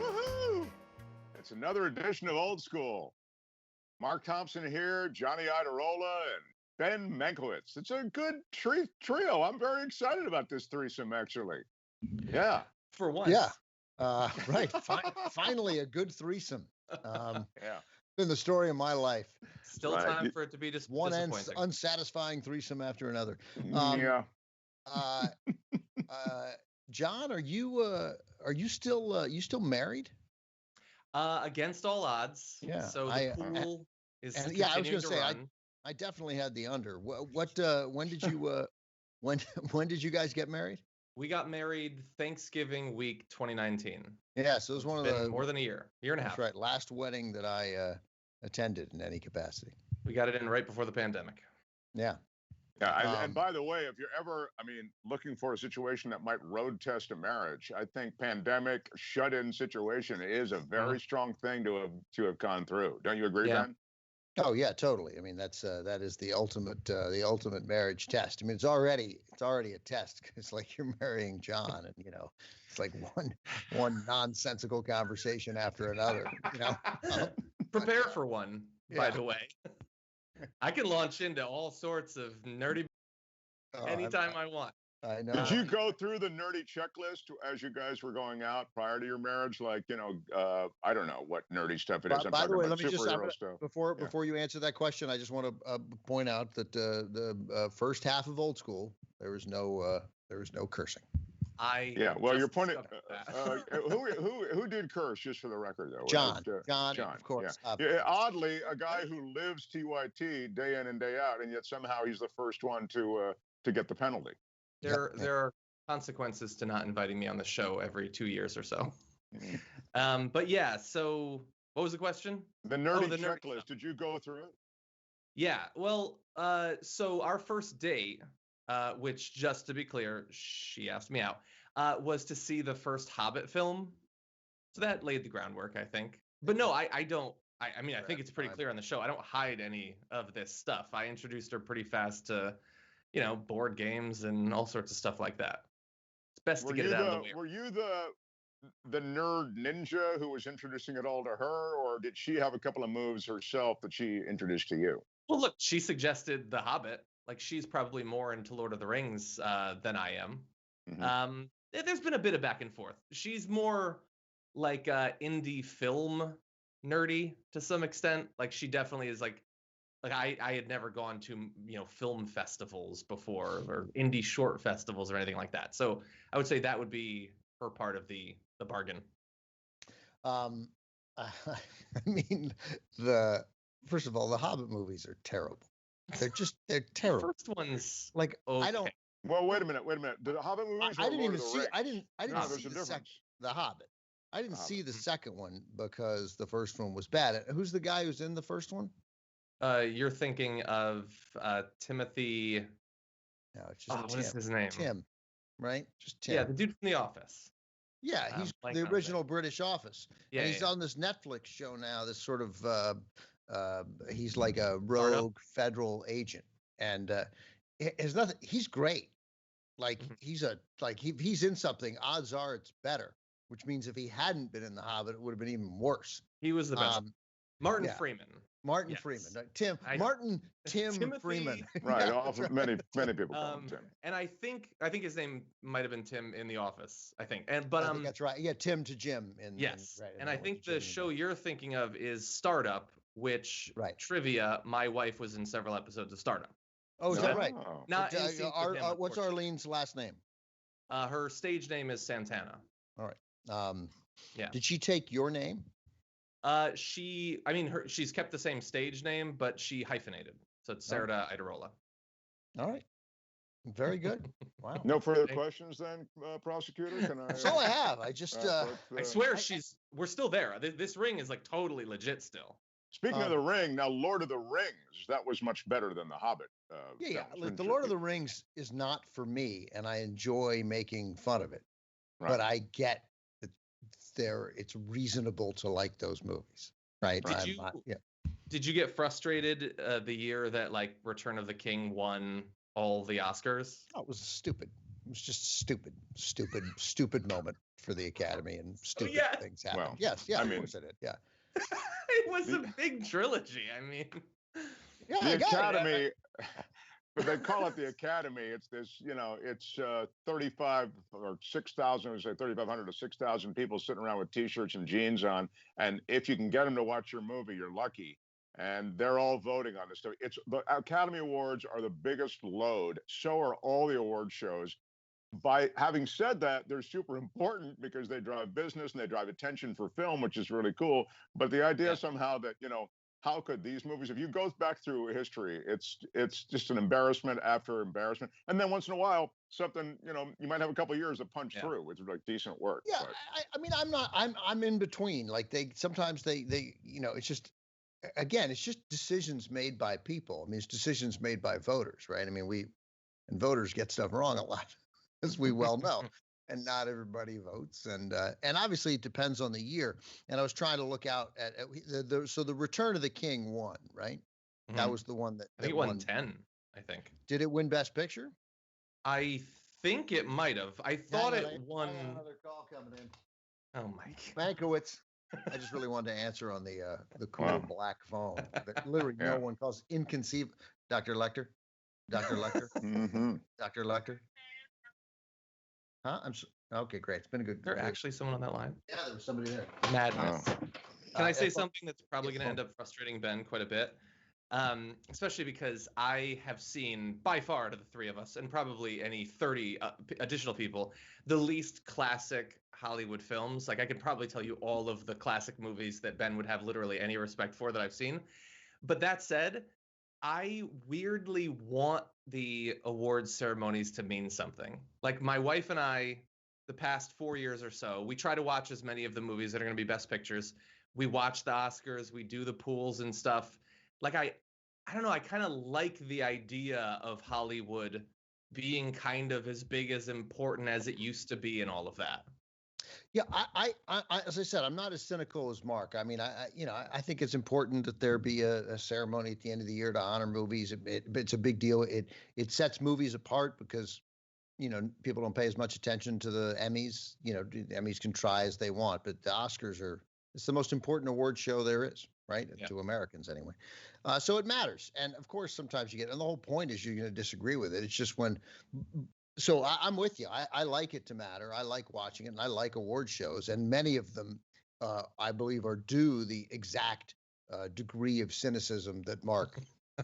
Woohoo! It's another edition of Old School. Mark Thompson here, Johnny Iderola, and Ben Mankiewicz. It's a good trio. I'm very excited about this threesome, actually. Yeah. For once. Yeah. Right. Finally, a good threesome. Yeah. Been the story of my life. Still Right. time for it to be just One disappointing. unsatisfying threesome after another. Yeah. John, are you still married? Against all odds. Yeah. So the pool is I was going to say run. I definitely had the under. When did you when did you guys get married? We got married Thanksgiving week 2019. Yeah, so it was one of the more than a year and a half. That's right. Last wedding that I attended in any capacity. We got it in right before the pandemic. Yeah. Yeah, and by the way, if you're ever, looking for a situation that might road test a marriage, I think pandemic shut-in situation is a very strong thing to have gone through. Don't you agree, Ben? Oh yeah, totally. I mean, that is the ultimate marriage test. I mean, it's already a test because like you're marrying John, and it's like one nonsensical conversation after another. Prepare for one, by the way. I can launch into all sorts of nerdy anytime I want. I know. Did you go through the nerdy checklist as you guys were going out prior to your marriage? Like, I don't know what nerdy stuff it is. By the way, let me just stuff. Before you answer that question, I just want to point out that the first half of Old School there was no cursing. Well, you're pointing. Who did curse? Just for the record, though. John, of course. Yeah. Oddly, a guy who lives TYT day in and day out, and yet somehow he's the first one to get the penalty. There are consequences to not inviting me on the show every 2 years or so. But yeah. So what was the question? The nerdy checklist. Did you go through it? Yeah. Well, so our first date. Which, just to be clear, she asked me out, was to see the first Hobbit film. So that laid the groundwork, I think. But no, I don't. I think it's pretty clear on the show. I don't hide any of this stuff. I introduced her pretty fast to, board games and all sorts of stuff like that. It's best to get it out of the way. Were you the nerd ninja who was introducing it all to her, or did she have a couple of moves herself that she introduced to you? Well, look, she suggested The Hobbit. Like, she's probably more into Lord of the Rings than I am. Mm-hmm. There's been a bit of back and forth. She's more like indie film nerdy to some extent. Like, she definitely is like I had never gone to film festivals before or indie short festivals or anything like that. So I would say that would be her part of the bargain. First of all, the Hobbit movies are terrible. They're terrible. The first one's like okay. I don't. Well, wait a minute. The Hobbit movies. I didn't even see. I didn't see the Hobbit. I didn't see the second one because the first one was bad. Who's the guy who's in the first one? You're thinking of Timothy. No, it's just what is his name? Tim, right? Just Tim. Yeah, the dude from The Office. Yeah, he's the original British Office. Yeah, and he's on this Netflix show now. This sort of. He's like a rogue federal agent, and there's nothing. He's great. Like he's he's in something. Odds are it's better. Which means if he hadn't been in The Hobbit, it would have been even worse. He was the best. Martin Freeman. Martin Freeman. Tim Freeman. Right. Many people call him Tim. And I think his name might have been Tim in The Office. I think. I think that's right. Yeah, Tim to Jim. And I think the show you're thinking of is Startup. Which trivia? My wife was in several episodes of Startup. Oh, is that right? Not what's Arlene's last name? Her stage name is Santana. All right. Did she take your name? She's kept the same stage name, but she hyphenated, so it's Sarah Iderola. All right. Very good. Wow. No further questions then, prosecutor? That's all I have. I just I swear we're still there. This ring is like totally legit still. Speaking of the ring, now Lord of the Rings, that was much better than The Hobbit. The Lord of the Rings is not for me, and I enjoy making fun of it. Right. But I get that it's reasonable to like those movies, right? Did you get frustrated the year that like Return of the King won all the Oscars? Oh, it was stupid. was just stupid moment for the Academy, and stupid things happened. Well, yes, of course it did. Yeah. It was a big trilogy. I mean, the Academy, but they call it the Academy. It's this, it's 35 or 6,000, say 3,500 to 6,000 people sitting around with T-shirts and jeans on. And if you can get them to watch your movie, you're lucky. And they're all voting on this stuff. The Academy Awards are the biggest load. So are all the award shows. By having said that, they're super important because they drive business and they drive attention for film, which is really cool. But the idea somehow that, how could these movies, if you go back through history, it's just an embarrassment after embarrassment. And then once in a while, something, you might have a couple of years to punch through, which is like decent work. Yeah. I'm in between. Like sometimes they, it's just, again, it's just decisions made by people. I mean, it's decisions made by voters, right? I mean, voters get stuff wrong a lot, as we well know, and not everybody votes. And obviously it depends on the year. And I was trying to look out at so the Return of the King won, right? Mm-hmm. That was the one that I think it won 10, I think. Did it win Best Picture? I think it might have. I thought it won. Another call coming in. Oh, Mike. Mankiewicz. I just really wanted to answer on the cool black phone. Literally, no one calls. Inconceivable. Dr. Lecter. Mm-hmm. Dr. Lecter. Huh? Okay, great. It's been a good. There's actually someone on that line. Yeah, there was somebody there. Madness. Can I say something that's probably going to end up frustrating Ben quite a bit? Especially because I have seen, by far, to the three of us, and probably any 30 additional people, the least classic Hollywood films. Like, I could probably tell you all of the classic movies that Ben would have literally any respect for that I've seen. But that said, I weirdly want the awards ceremonies to mean something. Like, my wife and I, the past 4 years or so, we try to watch as many of the movies that are going to be Best Pictures. We watch the Oscars, we do the pools and stuff. Like, I don't know, I kind of like the idea of Hollywood being kind of as big, as important as it used to be, and all of that. Yeah, I as I said, I'm not as cynical as Mark. I mean, I think it's important that there be a ceremony at the end of the year to honor movies. It's a big deal. It sets movies apart because, people don't pay as much attention to the Emmys. The Emmys can try as they want, but the Oscars it's the most important award show there is, right? Yeah. To Americans anyway. So it matters. And of course, sometimes and the whole point is you're going to disagree with it. It's just so I'm with you. I like it to matter. I like watching it, and I like award shows, and many of them, I believe, are due the exact degree of cynicism that Mark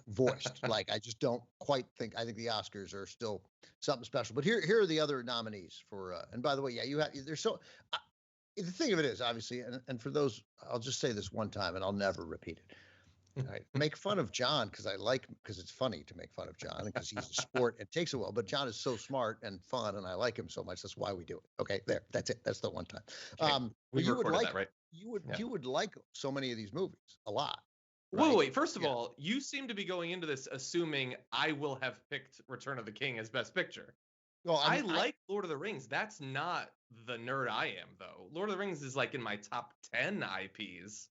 voiced. Like, I just don't quite think. I think the Oscars are still something special. But here are the other nominees for. And by the way, there's so. The thing of it is, obviously, and for those, I'll just say this one time, and I'll never repeat it. I make fun of John because it's funny to make fun of John, because he's a sport. It takes a while, but John is so smart and fun, and I like him so much. That's why we do it. Okay, there. That's it. That's the one time. Okay. We recorded that, right? You would like so many of these movies a lot. Right? Wait. First of all, you seem to be going into this assuming I will have picked Return of the King as Best Picture. Well, I like Lord of the Rings. That's not the nerd I am, though. Lord of the Rings is like in my top 10 IPs.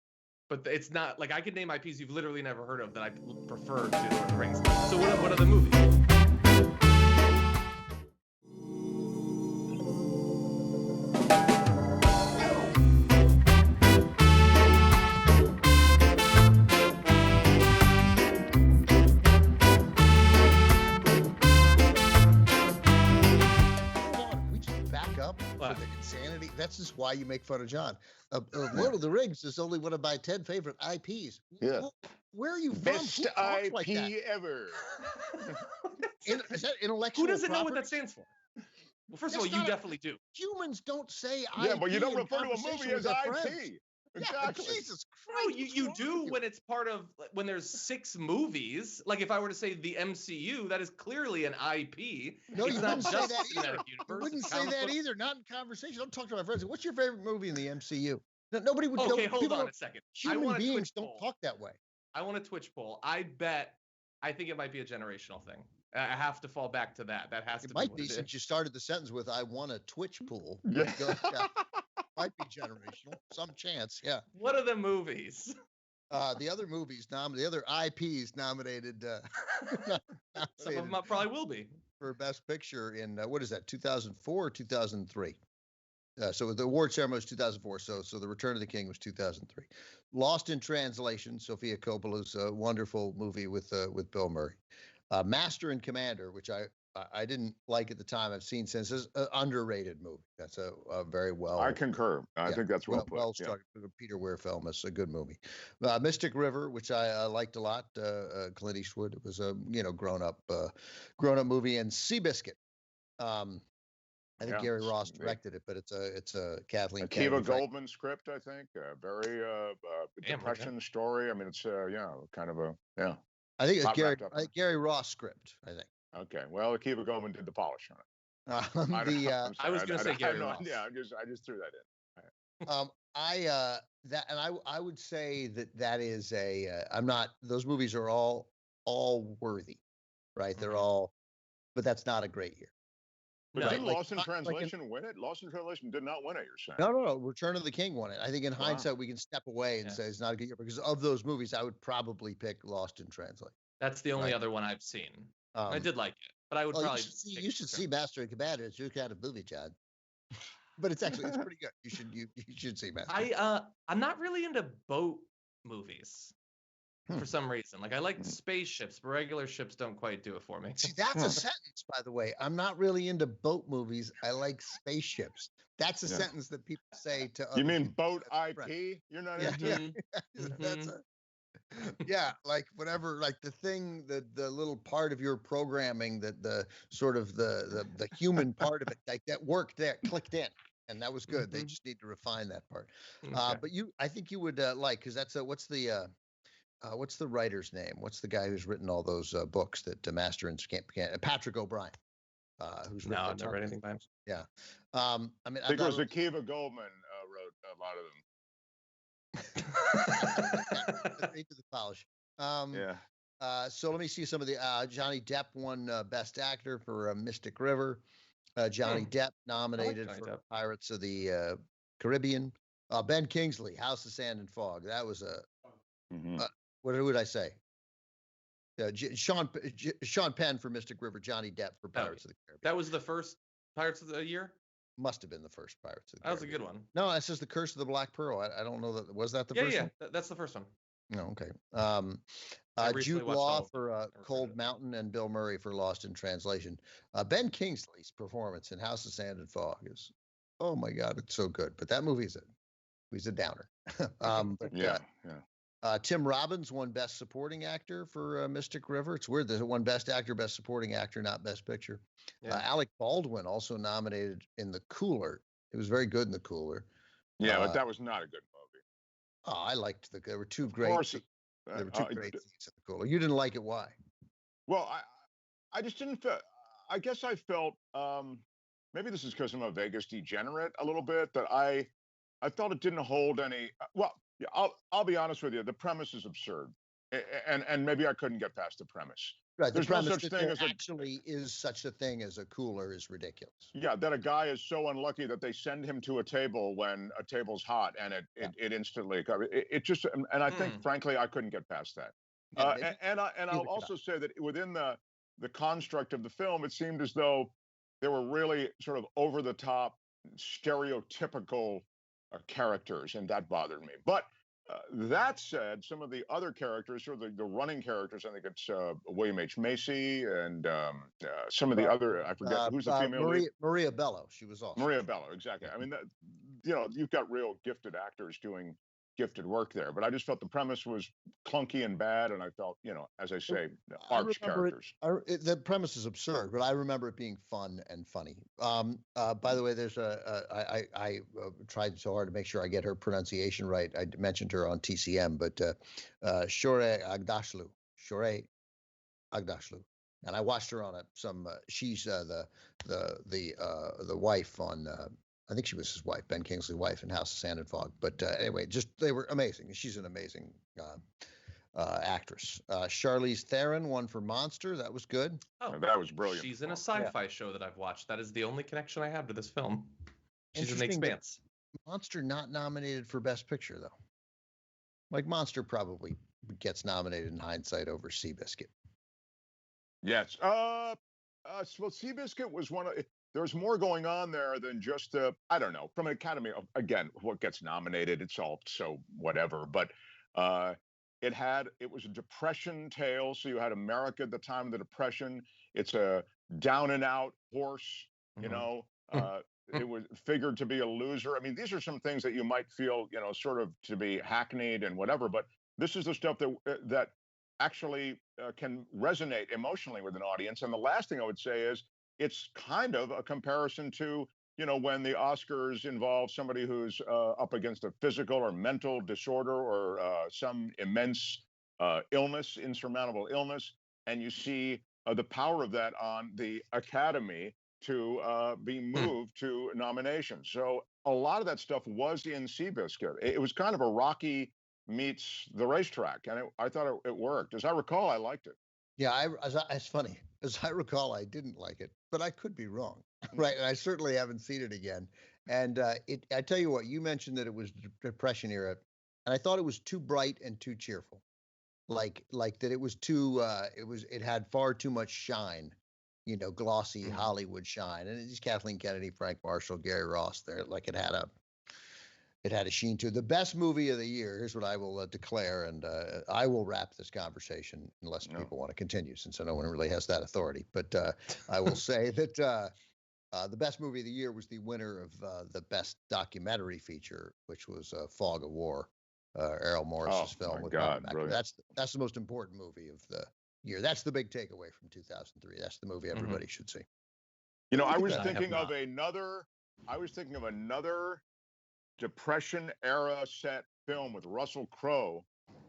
But it's not, like, I could name IPs you've literally never heard of that I prefer to Lord of the Rings. So what are the movies? We just back up for the insanity. That's just why you make fun of John. Lord of the Rings is only one of my 10 favorite IPs. Yeah. Where are you from? Best IP like ever. Is that intellectual Who doesn't property? know what that stands for? Well, first of all, you definitely do. Humans don't say IP. Yeah, but you don't refer to a movie as IP. Exactly. Yeah, Jesus Christ. No, you do when it's part of, when there's 6 movies. Like, if I were to say the MCU, that is clearly an IP. No, you wouldn't say that either. You wouldn't say that either. Not in conversation. Don't talk to my friends. What's your favorite movie in the MCU? Nobody would. Okay, hold on a second. Human beings don't talk that way. I want a Twitch poll. I think it might be a generational thing. I have to fall back to that. That has to be. It might be, since you started the sentence with "I want a Twitch pool." Yeah. Might be generational. Some chance, yeah. What are the movies? The other movies the other IPs nominated. Some of them probably will be. for Best Picture in what is that? 2004 or 2003? So the award ceremony was 2004. So The Return of the King was 2003. Lost in Translation, Sofia Coppola's wonderful movie with Bill Murray. Master and Commander, which I didn't like at the time. I've seen since. Is an underrated movie. That's a very well. I concur. I think that's well put. Well struck. Yeah. Peter Weir film. It's a good movie. Mystic River, which I liked a lot. Clint Eastwood. It was a grown up movie. And Seabiscuit. I think Gary Ross directed it, but it's a Kathleen Akiva Goldman script. I think very depression story. I mean, it's kind of a I think it's Gary Ross script. I think. Okay, well, Akiva Goldman did the polish on it. I was going to say Gary Ross. Yeah, I just threw that in. I would say that is I'm not. Those movies are all worthy, right? They're all, but that's not a great year. But didn't Lost in Translation win it? Lost in Translation did not win it, you're saying? No. Return of the King won it. I think in hindsight, we can step away and say it's not a good year because of those movies, I would probably pick Lost in Translation. That's the only other one I've seen. I did like it, but I would probably. You should see Master and Commander. It's your kind of movie, John. But it's pretty good. You should see Master. I'm not really into boat movies. For some reason, like I like spaceships, but regular ships don't quite do it for me. See, that's a sentence, by the way. I'm not really into boat movies. I like spaceships. That's a sentence that people say to other. You mean boat IP? You're not into. Like whatever, like the thing, the little part of your programming that the sort of the human part of it, like that worked there, clicked in, and that was good. They just need to refine that part. Okay. But I think you would like, because that's what's the writer's name? What's the guy who's written all those books that Master and Patrick O'Brien, who's written I've never read anything by him. Yeah. I mean, I think it was Akiva Goldman wrote a lot of them. Into the polish. So let me see some of the Johnny Depp won Best Actor for Mystic River. Johnny Depp nominated for Pirates of the Caribbean. Ben Kingsley, House of Sand and Fog. That was a what would I say? Sean Penn for Mystic River, Johnny Depp for Pirates of the Caribbean. That was the first Pirates of the year? Must have been the first Pirates of the Caribbean. That was a good one. No, it says The Curse of the Black Pearl. I don't know that. Was that the first one? Yeah, that's the first one. No, okay. Jude Law for Cold Mountain and Bill Murray for Lost in Translation. Ben Kingsley's performance in House of Sand and Fog is, oh my God, it's so good. But that movie he's a downer. Tim Robbins won Best Supporting Actor for Mystic River. It's weird that it won Best Actor, Best Supporting Actor, not Best Picture. Alec Baldwin also nominated in The Cooler. It was very good in The Cooler. Yeah, but that was not a good movie. Oh, I liked there were two great. There were two great scenes in The Cooler. You didn't like it. Why? Well, I just didn't feel. I guess I felt maybe this is because I'm a Vegas degenerate a little bit, that I felt it didn't hold any. Well, I'll be honest with you. The premise is absurd, and maybe I couldn't get past the premise. Right. There's no such thing as is such a thing as a cooler is ridiculous. Yeah, that a guy is so unlucky that they send him to a table when a table's hot and it instantly it just, and I think frankly I couldn't get past that. And I'll also say that within the construct of the film, it seemed as though there were really sort of over the top, stereotypical characters, and that bothered me. But that said, some of the other characters, or the running characters, I think it's William H. Macy and some of the other, I forget who's the female lead? Maria Bello. She was awesome. Maria Bello, exactly. I mean, you've got real gifted actors doing gifted work there, but I just felt the premise was clunky and bad, and I felt, as I say, arch characters. The premise is absurd, but I remember it being fun and funny. By the way, there's I tried so hard to make sure I get her pronunciation right. I mentioned her on TCM, but Shoreh Aghdashloo, and I watched her on she's the wife on. I think she was his wife, Ben Kingsley's wife in House of Sand and Fog. But anyway, they were amazing. She's an amazing actress. Charlize Theron won for Monster. That was good. Oh, that was brilliant. She's in a sci-fi show that I've watched. That is the only connection I have to this film. She's in The Expanse. Monster not nominated for Best Picture, though. Like Monster probably gets nominated in hindsight over Seabiscuit. Yes. Well, Seabiscuit was one of. There's more going on there than just I don't know, from an Academy. Again, what gets nominated, it's all so whatever. But it was a Depression tale. So you had America at the time of the Depression. It's a down and out horse. You know, it was figured to be a loser. I mean, these are some things that you might feel, sort of to be hackneyed and whatever. But this is the stuff that actually can resonate emotionally with an audience. And the last thing I would say is it's kind of a comparison to, when the Oscars involve somebody who's up against a physical or mental disorder or some immense illness, insurmountable illness, and you see the power of that on the Academy to be moved to nominations. So a lot of that stuff was in Seabiscuit. It was kind of a Rocky meets the racetrack, and I thought it worked. As I recall, I liked it. Yeah, it's funny. As I recall, I didn't like it, but I could be wrong, right? And I certainly haven't seen it again. And I tell you what, you mentioned that it was Depression era, and I thought it was too bright and too cheerful, like that it was too. It had far too much shine, glossy Hollywood shine, and it's Kathleen Kennedy, Frank Marshall, Gary Ross there, like it had a sheen to it. The best movie of the year. Here's what I will declare, and I will wrap this conversation unless people want to continue, since no one really has that authority. But I will say that the best movie of the year was the winner of the best documentary feature, which was Fog of War, Errol Morris's film. With God, that's the most important movie of the year. That's the big takeaway from 2003. That's the movie everybody should see. I was thinking of another Depression era set film with Russell Crowe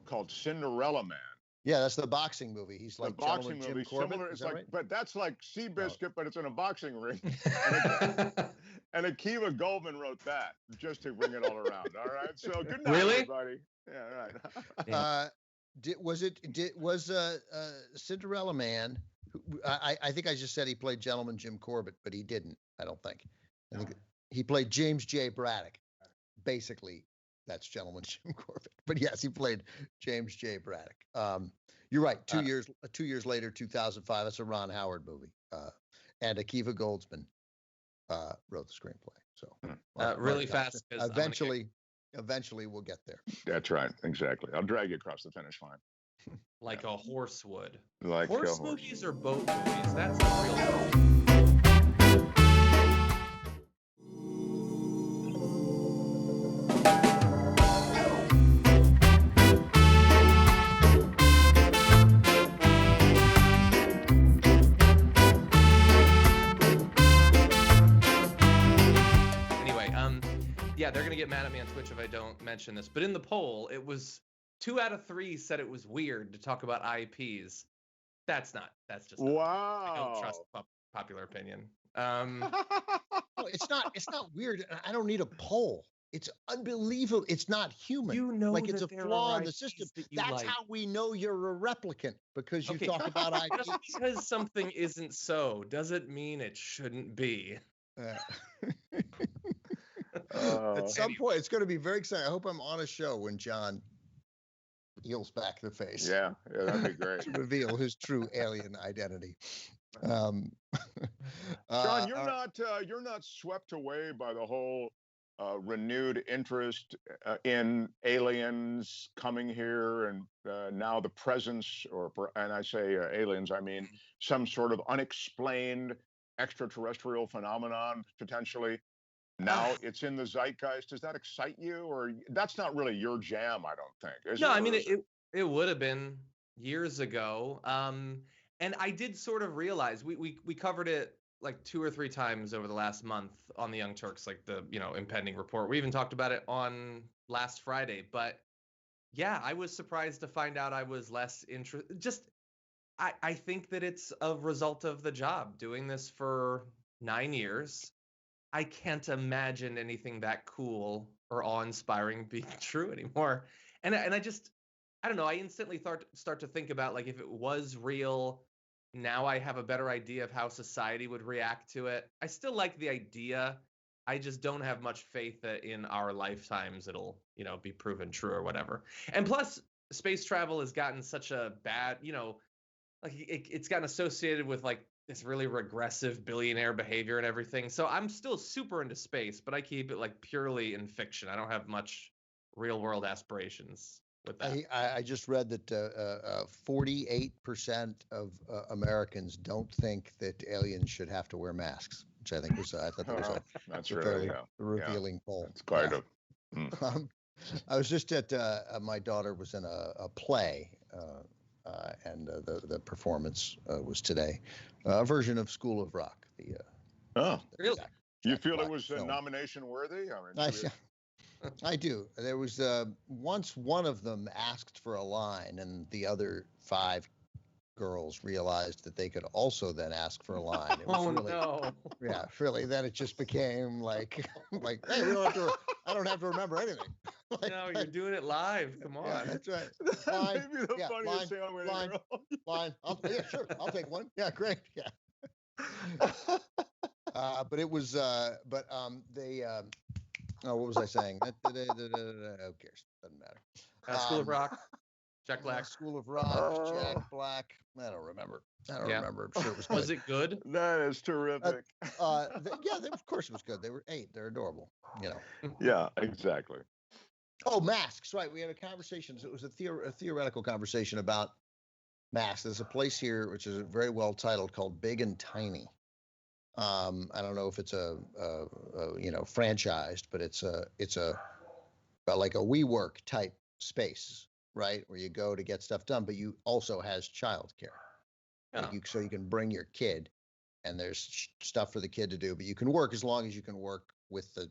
called Cinderella Man. Yeah, that's the boxing movie. He's like the boxing movie, Jim Corbett. similar. It's like, right? But that's like Seabiscuit, but it's in a boxing ring. And Akiva Goldman wrote that just to bring it all around. All right, so good night, everybody. Yeah, right. Was Cinderella Man? I think I just said he played Gentleman Jim Corbett, but he didn't. I don't think. I think he played James J. Braddock. Basically, that's Gentleman Jim Corbett. But yes, he played James J. Braddock. You're right. 2 years later, 2005. That's a Ron Howard movie. And Akiva Goldsman wrote the screenplay. So really fast. Eventually we'll get there. That's right. Exactly. I'll drag you across the finish line. Like a horse would. Like horse movies or boat movies? That's the real problem. Yeah, they're going to get mad at me on Twitch if I don't mention this. But in the poll, it was 2 out of 3 said it was weird to talk about IPs. That's just wow. I don't trust popular opinion. It's not weird. I don't need a poll. It's unbelievable. It's not human. Like it's a flaw in the system. That's how we know you're a replicant, because you talk about IPs. Just because something isn't so doesn't mean it shouldn't be. At some point, it's going to be very exciting. I hope I'm on a show when John peels back the face. Yeah, that'd be great. To reveal his true alien identity. John, you're not swept away by the whole renewed interest in aliens coming here, and now the presence, and I say aliens, I mean some sort of unexplained extraterrestrial phenomenon potentially. Now it's in the zeitgeist. Does that excite you, or that's not really your jam? I don't think. No, I mean it would have been years ago. And I did sort of realize we covered it like 2 or 3 times over the last month on the Young Turks, like the impending report. We even talked about it on last Friday. But yeah, I was surprised to find out I was less interested. Just I think that it's a result of the job doing this for 9 years. I can't imagine anything that cool or awe-inspiring being true anymore. And I don't know. I instantly start to think about, like, if it was real, now I have a better idea of how society would react to it. I still like the idea. I just don't have much faith that in our lifetimes it'll, be proven true or whatever. And plus, space travel has gotten such a bad, like it's gotten associated with like this really regressive billionaire behavior and everything. So I'm still super into space, but I keep it like purely in fiction. I don't have much real world aspirations with that. I just read that 48% of Americans don't think that aliens should have to wear masks, which I think was I thought that was that's a really fairly revealing poll. It's quite I was just at my daughter was in a play, and the performance was today, a version of School of Rock. Really? You feel it was nomination worthy? I mean, I do. There was once one of them asked for a line, and the other 5 girls realized that they could also then ask for a line. It was no! Yeah, really. Then it just became like, hey, we don't have to. I don't have to remember anything. No, you're doing it live. Come on. Yeah, that's right. Line, maybe the funniest thing I'm line. Yeah, sure. I'll take one. Yeah, great. Yeah. But it was. They. Oh, what was I saying? Who cares? Doesn't matter. School of Rock. Jack Black. School of Rock. Jack Black. I don't remember. I'm sure it was good. Was it good? That is terrific. Of course it was good. They were 8. They're adorable. Yeah, exactly. Oh, masks. Right. We had a conversation. It was a theoretical conversation about masks. There's a place here which is very well titled called Big and Tiny. I don't know if it's a franchised, but it's a like a WeWork type space, right, where you go to get stuff done, but you also has childcare. So you can bring your kid, and there's stuff for the kid to do, but you can work as long as you can work with the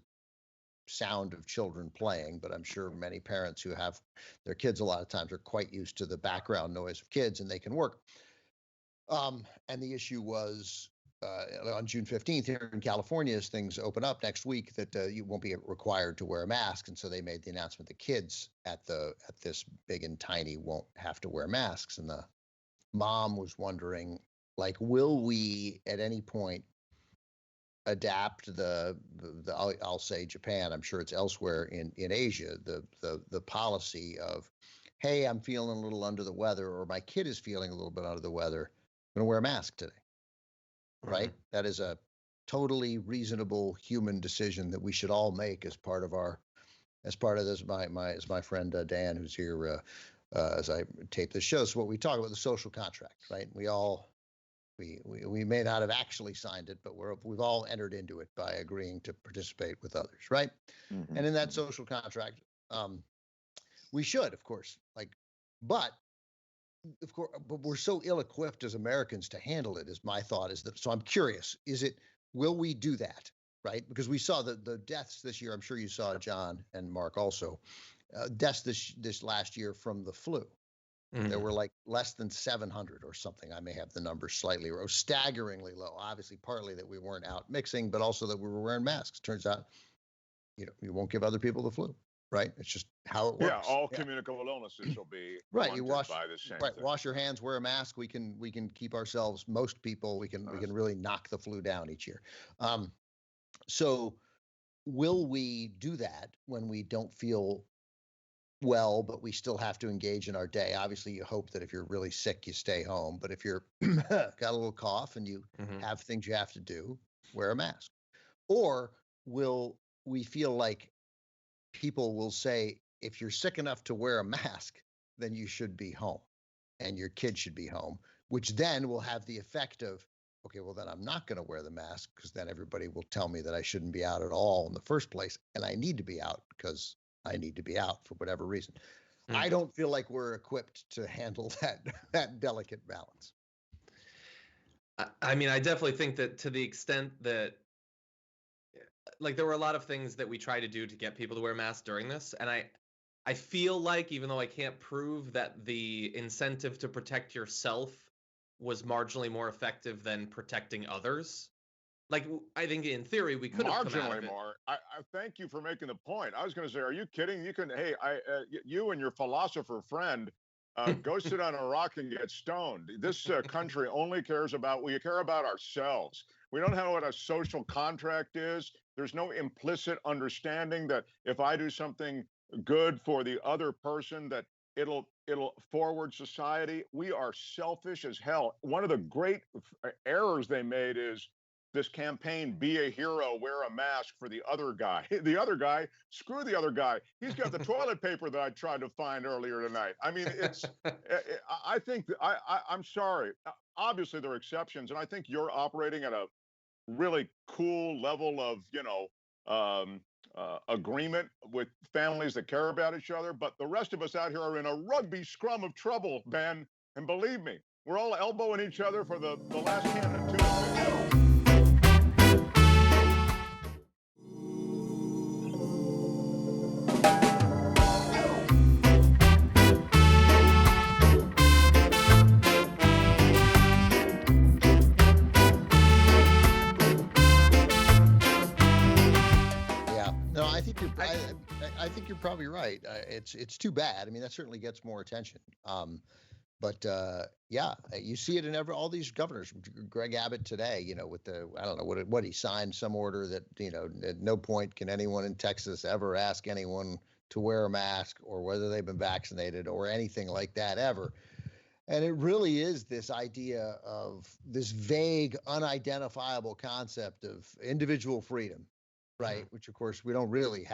sound of children playing. But I'm sure many parents who have their kids a lot of times are quite used to the background noise of kids, and they can work. And the issue was on June 15th here in California, as things open up next week, that you won't be required to wear a mask. And so they made the announcement the kids at this Big and Tiny won't have to wear masks. And the mom was wondering, like, will we at any point adapt I'll say Japan, I'm sure it's elsewhere in Asia, the policy of, hey, I'm feeling a little under the weather, or my kid is feeling a little bit under the weather, I'm going to wear a mask today. Right? Mm-hmm. That is a totally reasonable human decision that we should all make as part of this. My friend Dan, who's here as I tape this show, so what we talk about, the social contract, right? We may not have actually signed it, but we've all entered into it by agreeing to participate with others, right? Mm-hmm. And in that social contract, we should, of course, but we're so ill-equipped as Americans to handle it, is my thought. So I'm curious, will we do that, right? Because we saw the deaths this year. I'm sure you saw, John and Mark also, deaths this last year from the flu. Mm-hmm. There were like less than 700 or something. I may have the numbers slightly low, staggeringly low. Obviously, partly that we weren't out mixing, but also that we were wearing masks. Turns out, you won't give other people the flu. Right, it's just how it works. Yeah, all communicable illnesses will be right. You wash by the same right. thing. Wash your hands, wear a mask. We can keep ourselves. Most people, we can really knock the flu down each year. So, will we do that when we don't feel well, but we still have to engage in our day? Obviously, you hope that if you're really sick, you stay home. But if you're got a little cough and you have things you have to do, wear a mask. Or will we feel like people will say, if you're sick enough to wear a mask, then you should be home and your kid should be home, which then will have the effect of, okay, well, then I'm not going to wear the mask, because then everybody will tell me that I shouldn't be out at all in the first place. And I need to be out because I need to be out for whatever reason. I don't feel like we're equipped to handle that delicate balance. I mean, I definitely think that to the extent that, like, there were a lot of things that we tried to do to get people to wear masks during this. And I feel like, even though I can't prove that the incentive to protect yourself was marginally more effective than protecting others, like, I think in theory we could have come out of it. More. I thank you for making the point. I was going to say, are you kidding? You and your philosopher friend go sit on a rock and get stoned. This country only cares about, we care about ourselves. We don't know what a social contract is. There's no implicit understanding that if I do something good for the other person, that it'll forward society. We are selfish as hell. One of the great errors they made is this campaign, be a hero, wear a mask for the other guy. The other guy, screw the other guy. He's got the toilet paper that I tried to find earlier tonight. I mean, it's, I think, I'm sorry. Obviously, there are exceptions, and I think you're operating at a really cool level of, agreement with families that care about each other. But the rest of us out here are in a rugby scrum of trouble, Ben. And believe me, we're all elbowing each other for the last can of tuna. I think you're probably right. It's too bad. I mean, that certainly gets more attention. But yeah, you see it in all these governors. Greg Abbott today, with I don't know what he signed some order that, at no point can anyone in Texas ever ask anyone to wear a mask or whether they've been vaccinated or anything like that ever. And it really is this idea of this vague, unidentifiable concept of individual freedom. Right, which of course we don't really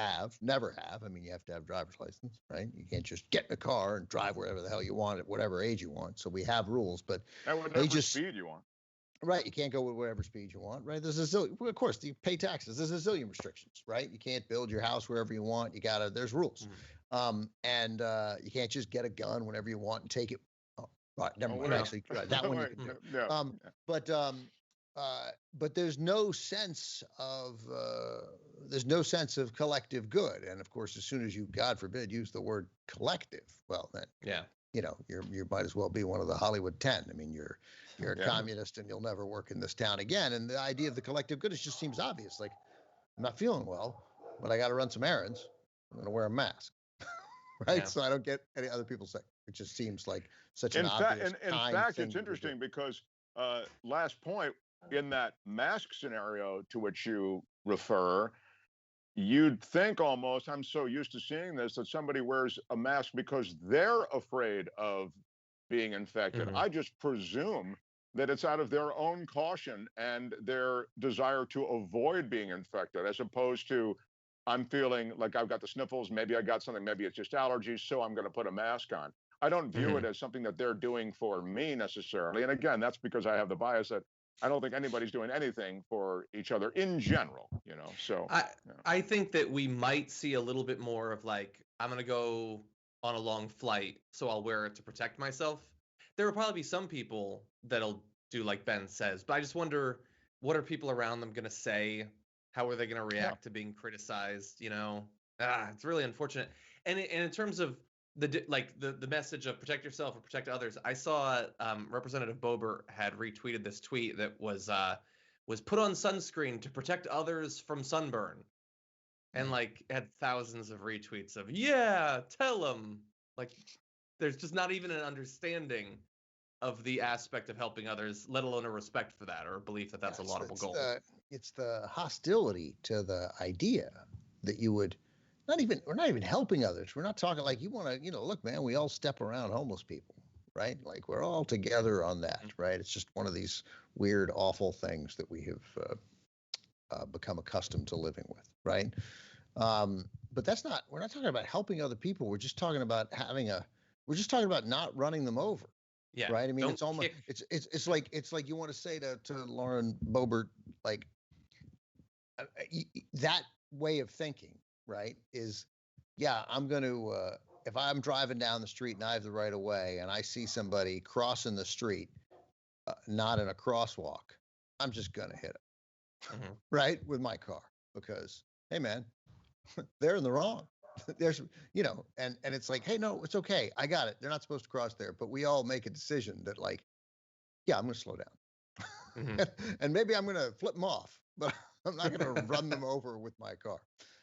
never have. I mean, you have to have a driver's license, right? You can't just get in a car and drive wherever the hell you want at whatever age you want. So we have rules, but at whatever speed you want. Right, you can't go with whatever speed you want, right? There's of course, you pay taxes. There's a zillion restrictions, right? You can't build your house wherever you want. There's rules, and you can't just get a gun whenever you want and take it. Oh, right, never mind. Actually, that one you can do. But there's no sense of collective good, and of course, as soon as you, God forbid, use the word collective, well, then you might as well be one of the Hollywood 10. I mean, you're a communist, and you'll never work in this town again. And the idea of the collective good just seems obvious. Like, I'm not feeling well, but I got to run some errands. I'm going to wear a mask, right? So I don't get any other people sick. It just seems like such an obvious. In fact, it's interesting because last point. In that mask scenario to which you refer, you'd think almost, I'm so used to seeing this, that somebody wears a mask because they're afraid of being infected. I just presume that it's out of their own caution and their desire to avoid being infected, as opposed to, I'm feeling like I've got the sniffles, maybe I got something, maybe it's just allergies, so I'm going to put a mask on. I don't view it as something that they're doing for me necessarily. And again, that's because I have the bias that I don't think anybody's doing anything for each other in general, so. I think that we might see a little bit more of like, I'm going to go on a long flight, so I'll wear it to protect myself. There will probably be some people that'll do like Ben says, but I just wonder, what are people around them going to say? How are they going to react to being criticized? It's really unfortunate. And in terms of the message of protect yourself or protect others, I saw Representative Boebert had retweeted this tweet that was put on sunscreen to protect others from sunburn, and had thousands of retweets of tell them. Like, there's just not even an understanding of the aspect of helping others, let alone a respect for that or a belief that that's a laudable goal. It's the hostility to the idea that you would. We're not even helping others. We're not talking like you want to, look, man, we all step around homeless people, right? Like, we're all together on that, right? It's just one of these weird, awful things that we have become accustomed to living with, right? But we're not talking about helping other people. We're just talking about we're just talking about not running them over. Yeah. Right. I mean, it's almost, it's like you want to say to Lauren Boebert, like, that way of thinking, right, is, I'm going to, if I'm driving down the street and I have the right of way and I see somebody crossing the street, not in a crosswalk, I'm just going to hit it, right, with my car, because, hey, man, they're in the wrong. There's, and it's like, hey, no, it's okay. I got it. They're not supposed to cross there. But we all make a decision that, like, I'm going to slow down. And maybe I'm going to flip them off, but I'm not going to run them over with my car.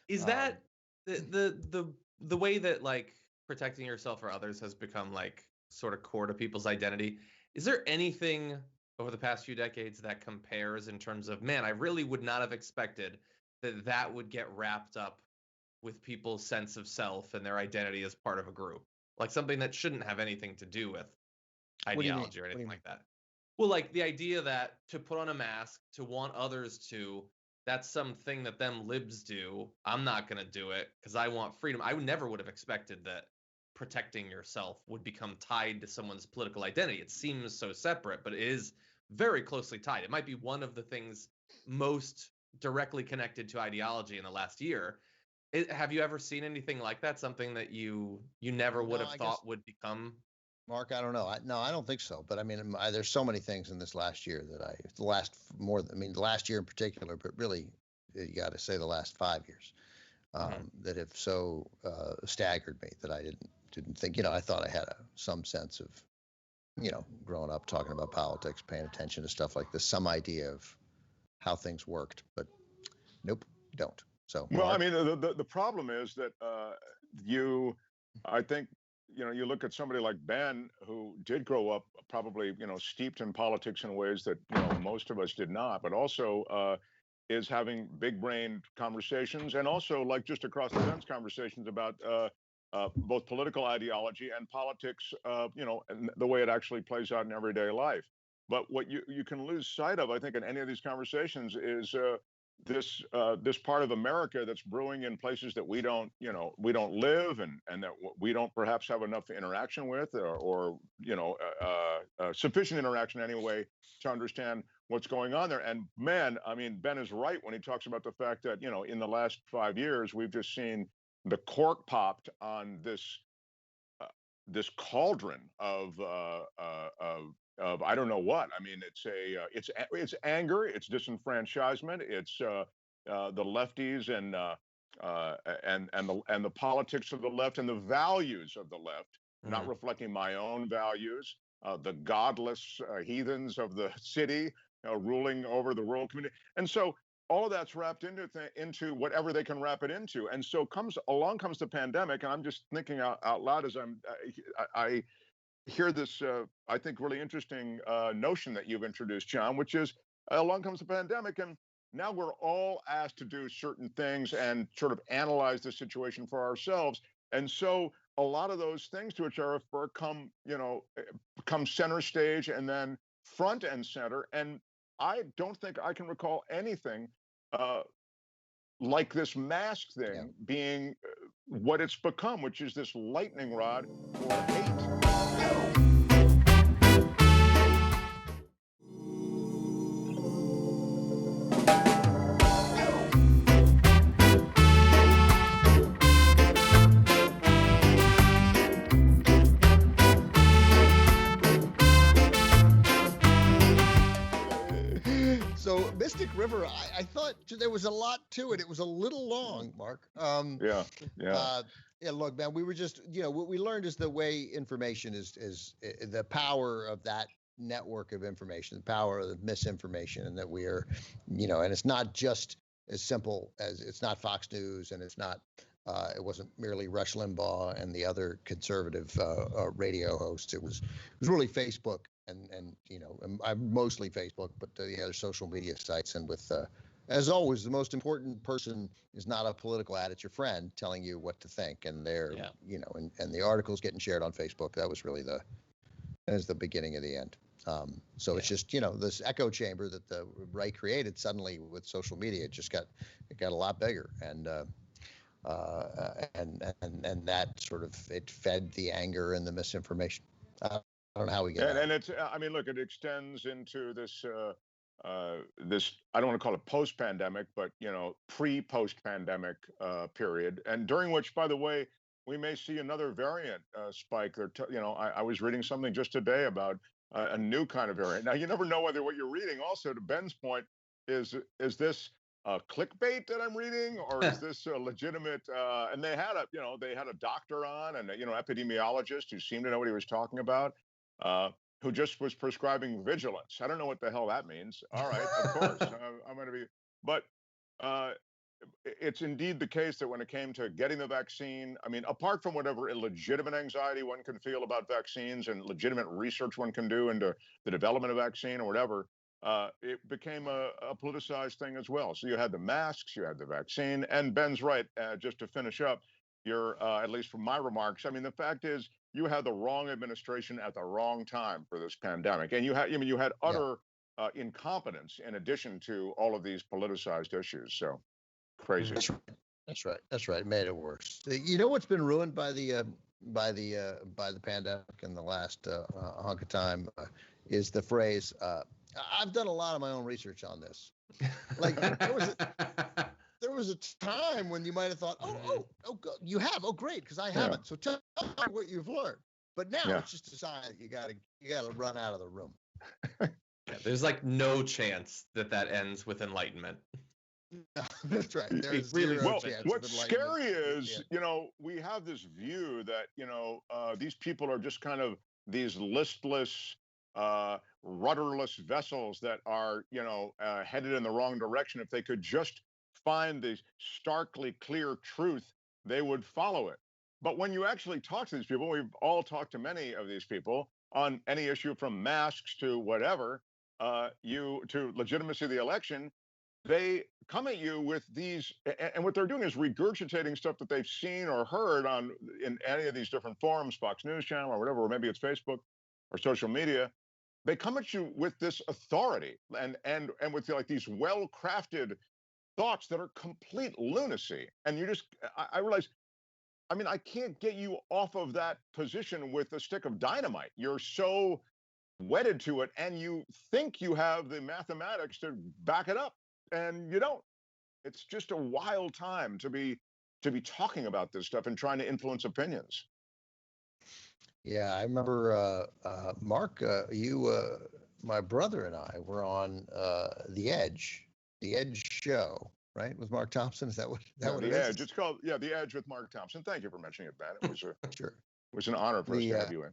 Is that the way that, like, protecting yourself or others has become, like, sort of core to people's identity? Is there anything over the past few decades that compares in terms of, man, I really would not have expected that would get wrapped up with people's sense of self and their identity as part of a group? like something that shouldn't have anything to do with ideology or anything like that. Well, like the idea that to put on a mask, to want others to, that's something that them libs do. I'm not going to do it because I want freedom. I never would have expected that protecting yourself would become tied to someone's political identity. It seems so separate, but it is very closely tied. It might be one of the things most directly connected to ideology in the last year. Have you ever seen anything like that? Something that you never would have thought would become? Mark, I don't know. I don't think so. But I mean, there's so many things in this last year that the last year in particular, but really, you got to say the last 5 years, that have so staggered me that I didn't think. I thought I had some sense of, growing up talking about politics, paying attention to stuff like this, some idea of how things worked. But nope, don't. So well, Mark? I mean, the problem is that I think. You look at somebody like Ben, who did grow up probably, steeped in politics in ways that, most of us did not, but also is having big brain conversations and also like just across the fence conversations about both political ideology and politics, and the way it actually plays out in everyday life. But what you can lose sight of, I think, in any of these conversations is this part of America that's brewing in places that we don't live and that we don't perhaps have enough interaction with or sufficient interaction anyway to understand what's going on there. And man, I mean, Ben is right when he talks about the fact that, in the last 5 years, we've just seen the cork popped on this cauldron of I don't know what. I mean, it's anger, it's disenfranchisement, it's the lefties and the politics of the left and the values of the left, not reflecting my own values. The godless heathens of the city ruling over the rural community, and so all of that's wrapped into whatever they can wrap it into. And so along comes the pandemic, and I'm just thinking out loud as I hear this, I think, really interesting notion that you've introduced, John, which is along comes the pandemic, and now we're all asked to do certain things and sort of analyze the situation for ourselves. And so a lot of those things to which I refer come center stage and then front and center. And I don't think I can recall anything like this mask thing being what it's become, which is this lightning rod for hate. So Mystic River, I thought there was a lot to it. It was a little long, Mark. Yeah. Look, man, we were just, what we learned is the way information is the power of that network of information, the power of the misinformation, and that we are, and it's not just as simple as it's not Fox News, and it's not. It wasn't merely Rush Limbaugh and the other conservative radio hosts. It was really Facebook and I'm mostly Facebook, but the other social media sites. And with, as always, the most important person is not a political ad; it's your friend telling you what to think. And they're, and the articles getting shared on Facebook. That was really the beginning of the end. So it's just, this echo chamber that the right created suddenly with social media. It got a lot bigger, and that sort of, it fed the anger and the misinformation. I don't know how we get and it's, I mean, look, it extends into this this, I don't want to call it post-pandemic, but pre-post-pandemic period, and during which, by the way, we may see another variant spike. I was reading something just today about a new kind of variant. Now, you never know whether what you're reading, also to Ben's point, is this clickbait that I'm reading, or is this a legitimate? And they had a doctor on, and epidemiologist who seemed to know what he was talking about, who just was prescribing vigilance. I don't know what the hell that means. All right, of course, I'm going to be, but it's indeed the case that when it came to getting the vaccine, I mean, apart from whatever illegitimate anxiety one can feel about vaccines and legitimate research one can do into the development of vaccine or whatever, it became a politicized thing as well. So you had the masks, you had the vaccine, and Ben's right, just to finish up, you're at least from my remarks. I mean, the fact is, you had the wrong administration at the wrong time for this pandemic, and you had utter incompetence in addition to all of these politicized issues. So crazy. That's right. It made it worse. You know what's been ruined by the pandemic in the last hunk of time is the phrase. I've done a lot of my own research on this. Like there was a time when you might have thought, oh, you have, great, because I haven't. So tell me what you've learned. But now it's just a sign that you gotta run out of the room. There's like no chance that ends with enlightenment. No, that's right. There's really what's scary is, we have this view that, these people are just kind of these listless, rudderless vessels that are, headed in the wrong direction. If they could just find the starkly clear truth, they would follow it. But when you actually talk to these people, we've all talked to many of these people on any issue from masks to whatever, to legitimacy of the election, they come at you with these, and what they're doing is regurgitating stuff that they've seen or heard in any of these different forums, Fox News Channel or whatever, or maybe it's Facebook or social media. They come at you with this authority and with like these well-crafted thoughts that are complete lunacy. And I realize, I mean, I can't get you off of that position with a stick of dynamite. You're so wedded to it, and you think you have the mathematics to back it up, and you don't. It's just a wild time to be talking about this stuff and trying to influence opinions. Yeah, I remember, Mark, my brother and I were on The Edge show, right? With Mark Thompson. Is that what it is? The Edge. It's called, The Edge with Mark Thompson. Thank you for mentioning it, Ben. It was sure. It was an honor for us to have you in.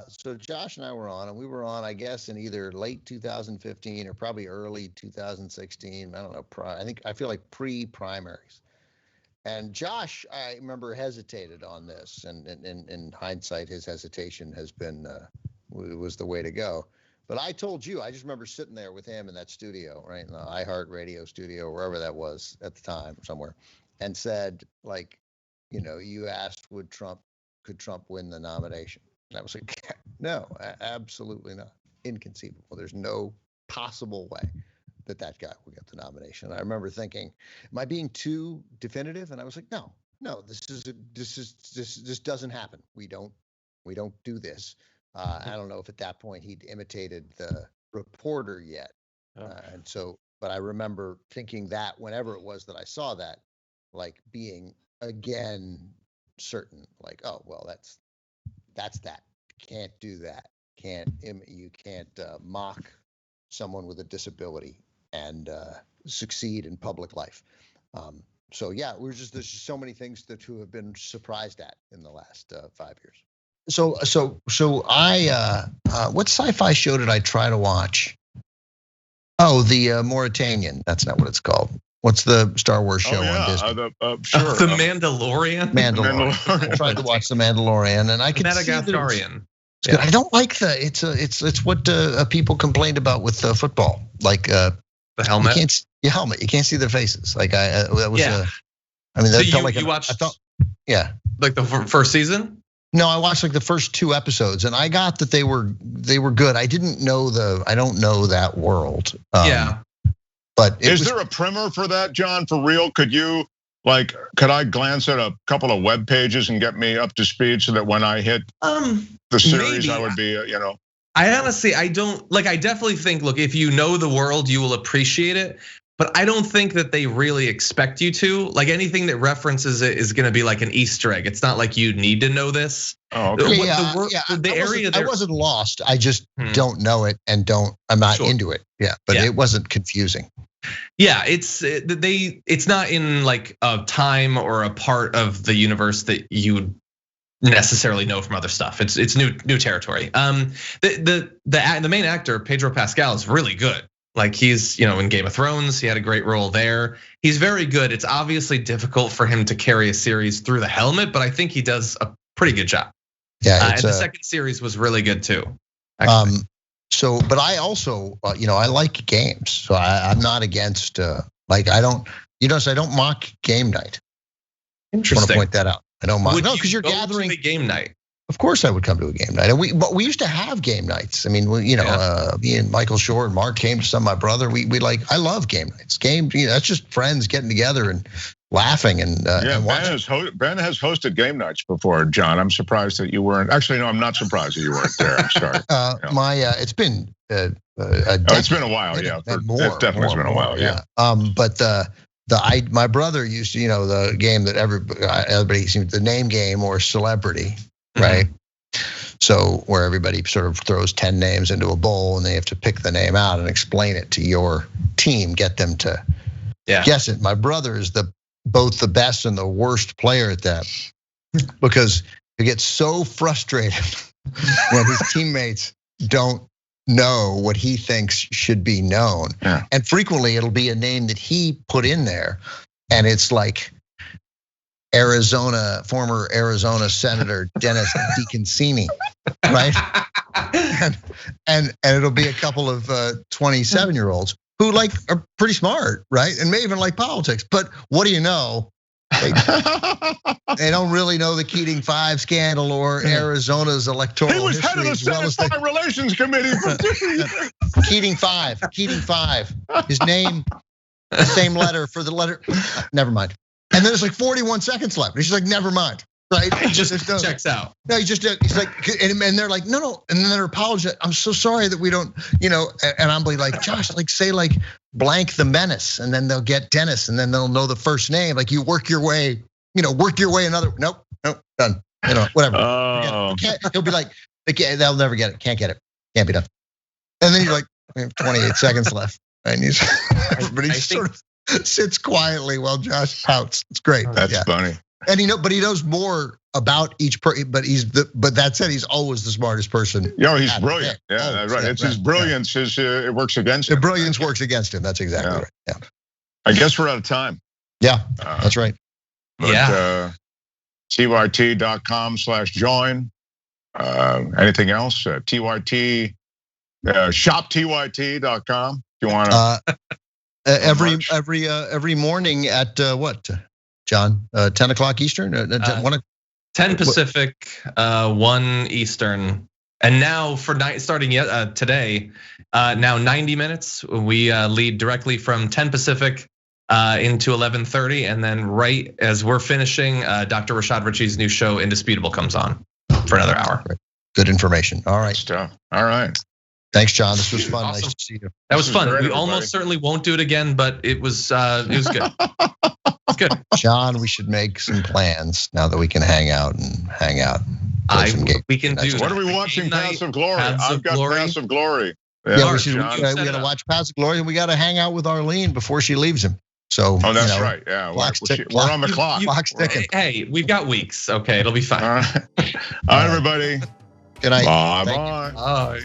So Josh and I were on, and we were on, I guess, in either late 2015 or probably early 2016. I don't know. I feel like pre-primaries. And Josh, I remember, hesitated on this, and in hindsight, his hesitation has been was the way to go. But I told you, I just remember sitting there with him in that studio, right, in the iHeartRadio studio, wherever that was at the time, somewhere, and said, like, you asked, could Trump win the nomination? And I was like, no, absolutely not. Inconceivable. There's no possible way that guy will get the nomination. And I remember thinking, am I being too definitive? And I was like, no, this doesn't happen. We don't do this. I don't know if at that point he'd imitated the reporter yet. But I remember thinking that whenever it was that I saw that, like, being again certain, like, oh, well, that's that. Can't do that. You can't mock someone with a disability and succeed in public life. There's just so many things to have been surprised at in the last 5 years. So I what sci-fi show did I try to watch? Oh, the Mauritanian. That's not what it's called. What's the Star Wars show on Disney? The Mandalorian. I tried to watch The Mandalorian, and I could see Madagascarian. It's good. I don't like it's what people complained about with football, like the helmet. You can't see their faces. Like that felt like you watched. I thought, yeah, like the first season. No, I watched like the first 2 episodes, and I got that they were good. I don't know that world. But is there a primer for that, John? For real? Could I glance at a couple of web pages and get me up to speed so that when I hit the series, maybe. I would be, I honestly, I don't like. I definitely think, look, if you know the world, you will appreciate it. But I don't think that they really expect you to. Like, anything that references it is going to be like an Easter egg. It's not like you need to know this. Oh, okay. I wasn't lost. I just don't know it, and I'm not into it. Yeah, but it wasn't confusing. Yeah, it's not in like a time or a part of the universe that you would necessarily know from other stuff. It's new territory. The main actor, Pedro Pascal, is really good. Like, he's, in Game of Thrones, he had a great role there. He's very good. It's obviously difficult for him to carry a series through the helmet, but I think he does a pretty good job. Yeah, and the second series was really good too. But I also, I like games, so I'm not against. I don't mock game night. Interesting. I want to point that out. I don't mind. No, because you're gathering a game night. Of course, I would come to a game night, but we used to have game nights. I mean, me and Michael Shore and Mark came to some. My brother, I love game nights. That's just friends getting together and laughing and watching. Ben has hosted game nights before, John. I'm surprised that you weren't. Actually, no, I'm not surprised that you weren't there. I'm sorry. It's been it's been a while. Yeah, it's definitely been a while. Yeah. But my brother used to, the game that everybody seems the name game or celebrity. Right. So where everybody sort of throws 10 names into a bowl and they have to pick the name out and explain it to your team, get them to guess it. My brother is both the best and the worst player at that because he gets so frustrated when his teammates don't know what he thinks should be known. Yeah. And frequently it'll be a name that he put in there and it's like former Arizona Senator Dennis DeConcini, right? and it'll be a couple of 27-year-olds who are pretty smart, right? And may even like politics. But what do you know? They don't really know the Keating 5 scandal or Arizona's electoral history. He was head of the Senate Foreign Relations Committee for 2 years. Keating 5. His name, the same letter for the letter. Never mind. And then there's 41 seconds left. He's like, never mind, right? He just checks out. No, he's like, and they're like, no. And then they're apologizing. I'm so sorry that we don't, and I'm like, Josh, say blank the menace, and then they'll get Dennis, and then they'll know the first name. Like you work your way another, nope, done. Whatever. Oh. He'll be like, they'll never get it, can't get it, can't be done. And then you're like, we have 28 seconds left. And everybody sort of sits quietly while Josh pouts. It's great. That's funny. And but he knows more about each person. But that said, he's always the smartest person. He's brilliant. Yeah, that's right. It's his brilliance. It works against him. The brilliance works against him. That's exactly right. Yeah. I guess we're out of time. Yeah, that's right. But, tyt.com/join. Anything else? TYT. ShopTYT.com. If you want to. Every morning at what, John? 10 o'clock Eastern. 10 Pacific, 1 Eastern, and now starting today, now 90 minutes. We lead directly from 10 Pacific into 11:30, and then right as we're finishing, Dr. Rashad Ritchie's new show Indisputable comes on for another hour. Good information. All right. Stuff. All right. Thanks, John. This was fun. Awesome. Nice to see you. That was fun. We almost certainly won't do it again, but it was good. It's good. John, we should make some plans now that we can hang out. We can do. What are we watching? Paths of Glory. I've got Paths of Glory. Yeah, we gotta watch Paths of Glory, and we gotta hang out with Arlene before she leaves him. So. Oh, that's right. Yeah, we're on the clock. Clock's ticking. Hey, we've got weeks. Okay, it'll be fine. All right, everybody. Good night. Bye. Bye.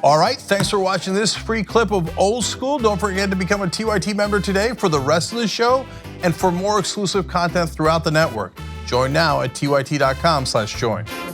All right, thanks for watching this free clip of Old School. Don't forget to become a TYT member today for the rest of the show and for more exclusive content throughout the network. Join now at tyt.com/join.